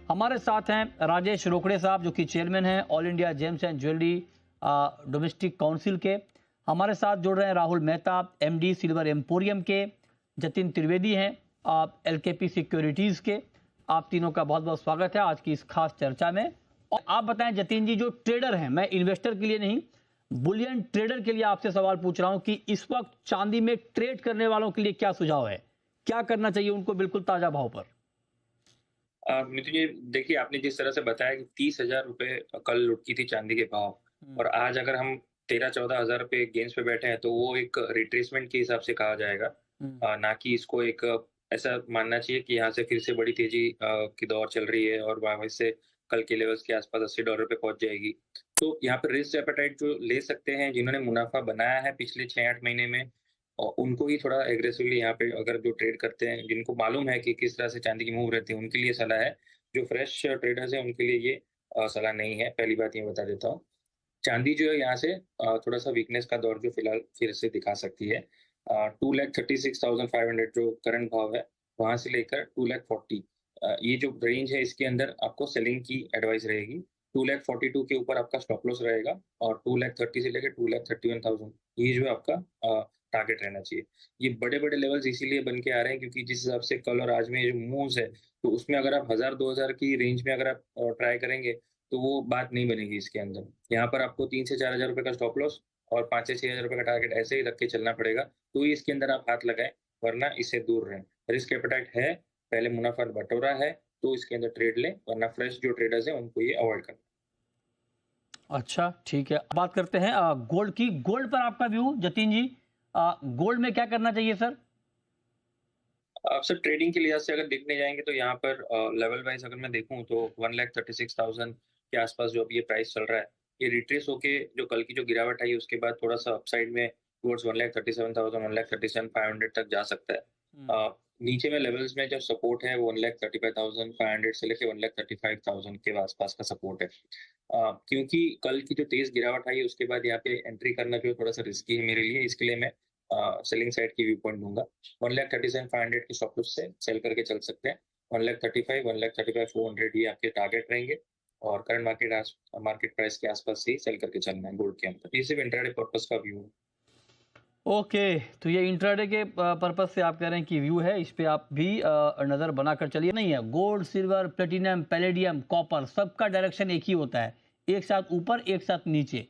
हमारे साथ हैं राजेश रोकड़े साहब, जो कि चेयरमैन हैं all India James and jewellery domestic council के। हमारे साथ जुड़ रहे हैं Rahul Mehta, MD silver emporium के। जतिन त्रिवेदी हैं आप एलकेपी सिक्योरिटीज़ के। आप तीनों का बहुत बहुत स्वागत है आज की इस खास चर्चा में। और आप बताएं जतिन जी, जो ट्रेडर हैं, मैं इन्वेस्टर के लिए नहीं, बुलियन ट्रेडर के लिए आपसे सवाल पूछ रहा हूं कि इस वक्त चांदी में ट्रेड करने वालों के लिए क्या सुझाव है, क्या करना चाहिए उनको बिल्कुल ताजा भाव पर? मित्र जी, देखिए आपने जिस तरह से बताया कि 30,000 रुपए कल लुढ़की थी चांदी के भाव, और आज अगर हम 13-14 हज़ार रुपए गेंस पे बैठे हैं तो वो एक रिट्रेसमेंट के हिसाब से कहा जाएगा। ना कि इसको एक ऐसा मानना चाहिए कि यहाँ से फिर से बड़ी तेजी की दौर चल रही है और वहाँ से कल के लेवल्स के आसपास $80 पे पहुंच जाएगी। तो यहाँ पर रिस्क एपेटाइट जो ले सकते हैं, जिन्होंने मुनाफा बनाया है पिछले 6-8 महीने में, और उनको ही थोड़ा एग्रेसिवली यहाँ पे अगर जो ट्रेड करते हैं, जिनको मालूम है कि किस तरह से चांदी की मूव रहती है, उनके लिए सलाह है। जो फ्रेश ट्रेडर्स हैं उनके लिए ये सलाह नहीं है, पहली बात ये बता देता हूँ। चांदी जो है यहाँ से थोड़ा-सा वीकनेस का दौर जो फिलहाल फिर से दिखा सकती है। 2,36,500 जो करंट भाव है, वहाँ से लेकर 2,40,000 ये जो रेंज है, इसके अंदर आपको सेलिंग की एडवाइस रहेगी। 2,42,000 के ऊपर आपका स्टॉप लॉस रहेगा और 2,30,000 से लेकर 2,31,000 ये जो है आपका टारगेट रहना चाहिए। ये बड़े-बड़े लेवल्स इसीलिए बन के आ रहे हैं क्योंकि जिस हिसाब से कल और आज में ये जो मूव्स है, तो उसमें अगर आप 1,000-2,000 की रेंज में अगर आप ट्राई करेंगे, तो वो बात नहीं बनेगी इसके अंदर। यहाँ पर आपको 3 से 4,000 रुपए का स्टॉप लॉस और 5 से 6,000 रुपए का टारगेट ऐसे ही रख के चलना पड़ेगा, तो ही इसके अंदर आप हाथ लगाएँ, वरना इससे दूर रहें। रिस्क एपेटाइट है, पहले मुनाफ़ा बटोरा है, तो इसके अंदर ट्रेड लें, वरना फ्रेश जो ट्रेडर्स हैं, उनको ये अवॉइड करना। अच्छा, ठीक है। बात करते हैं गोल्ड की। गोल्ड पर आपका व्यू जतिन जी, गोल्ड में क्या करना चाहिए सर? आप सर ट्रेडिंग के लिहाज से अगर देखने जाएँगे तो यहाँ पर लेवल वाइज़ अगर मैं देखूँ तो 1,36,000 के आसपास जो अभी ये प्राइस चल रहा है, ये रिट्रेस होके जो कल की जो गिरावट आई उसके बाद थोड़ा-सा अपसाइड में टुवर्ड्स 1,37,000 1,37,500 तक जा सकता है। नीचे में लेवल्स में जो सपोर्ट है वो 1,35,500 से लेके 1,35,000 के आसपास का सपोर्ट है। क्योंकि कल की जो तेज़ गिरावट आई उसके बाद यहाँ पे एंट्री करना जो है थोड़ा-सा रिस्की है मेरे लिए, इसके लिए मैं सेलिंग साइड की व्यू पॉइंट दूँगा। 1,37,500 की स्टॉप लॉस से सेल करके चल सकते हैं। 1,35,000 1,35,400 ये आपके टारगेट रहेंगे और करंट मार्केट प्राइस के आसपास से ही सेल करके चलना है गोल्ड के अंदर। ये सिर्फ इंट्राडे पर्पस का व्यू है। ओके, तो ये इंट्राडे के पर्पस से आप कह रहे हैं कि व्यू है, इस पे आप भी नज़र बनाकर चलिए। नहीं है, gold, silver, platinum, palladium, copper, सबका डायरेक्शन एक ही होता है, एक साथ ऊपर, एक साथ नीचे।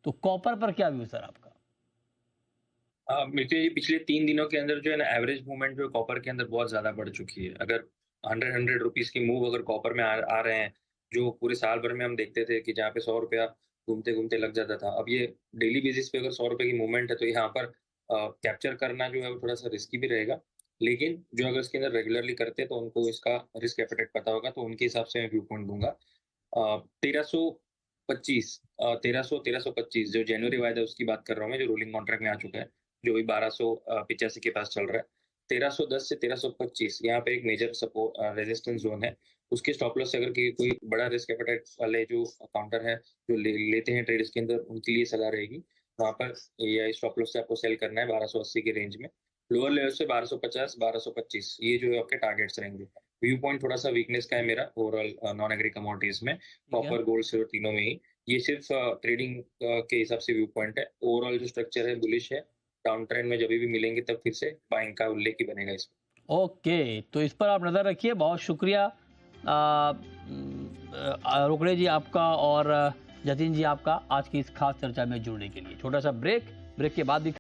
तो कॉपर पर क्या व्यू सर आपका? देखिए पिछले 3 दिनों के अंदर जो है ना एवरेज मूवमेंट जो है कॉपर के अंदर बहुत ज़्यादा बढ़ चुकी है। अगर 100 रुपीज़ की मूव अगर कॉपर में आ रहे हैं, जो पूरे साल भर में हम देखते थे कि जहाँ पे ₹100 घूमते-घूमते लग जाता था। अब ये डेली बेसिस पे अगर ₹100 की मूवमेंट है तो यहाँ पर कैप्चर करना जो है वो थोड़ा-सा रिस्की भी रहेगा। लेकिन जो अगर इसके अंदर रेगुलरली करते हैं तो उनको इसका रिस्क एपेटाइट पता होगा, तो उनके हिसाब से मैं व्यू पॉइंट दूँगा। 1325 1325 जो जनवरी वायदा है उसकी बात कर रहा हूँ मैं, जो रोलिंग कॉन्ट्रैक्ट में आ चुका है, जो भी 1285 के पास चल रहा है। 1310 से 1325 यहाँ पे एक मेजर रेजिस्टेंस जोन है। उसके स्टॉप लॉस से अगर कोई बड़ा रिस्क एपेटाइट वाले जो काउंटर है, जो लेते हैं ट्रेड इसके अंदर, उनके लिए सलाह रहेगी। वहाँ पर ये स्टॉप लॉस से आपको सेल करना है 1280 के रेंज में। लोअर लेवल से 1250, 1225 ये जो है आपके टारगेट्स रहेंगे। व्यू पॉइंट थोड़ा-सा वीकनेस का है मेरा ओवरऑल नॉन एग्री कमोडिटीज़ में, ठीक है। कॉपर, गोल्ड, सिल्वर तीनों में ही। ये सिर्फ ट्रेडिंग के हिसाब से व्यू पॉइंट है। ओवरऑल जो स्ट्रक्चर है बुलिश है। डाउन ट्रेंड में जभी भी मिलेंगे तब फिर से बाइंग का उल्लेख ही बनेगा इसमें। ओके, तो इस पर आप नज़र रखिए। बहुत शुक्रिया रोकड़े जी आपका और जतिन जी आपका आज की इस खास चर्चा में जुड़ने के लिए। छोटा सा ब्रेक, ब्रेक के बाद भी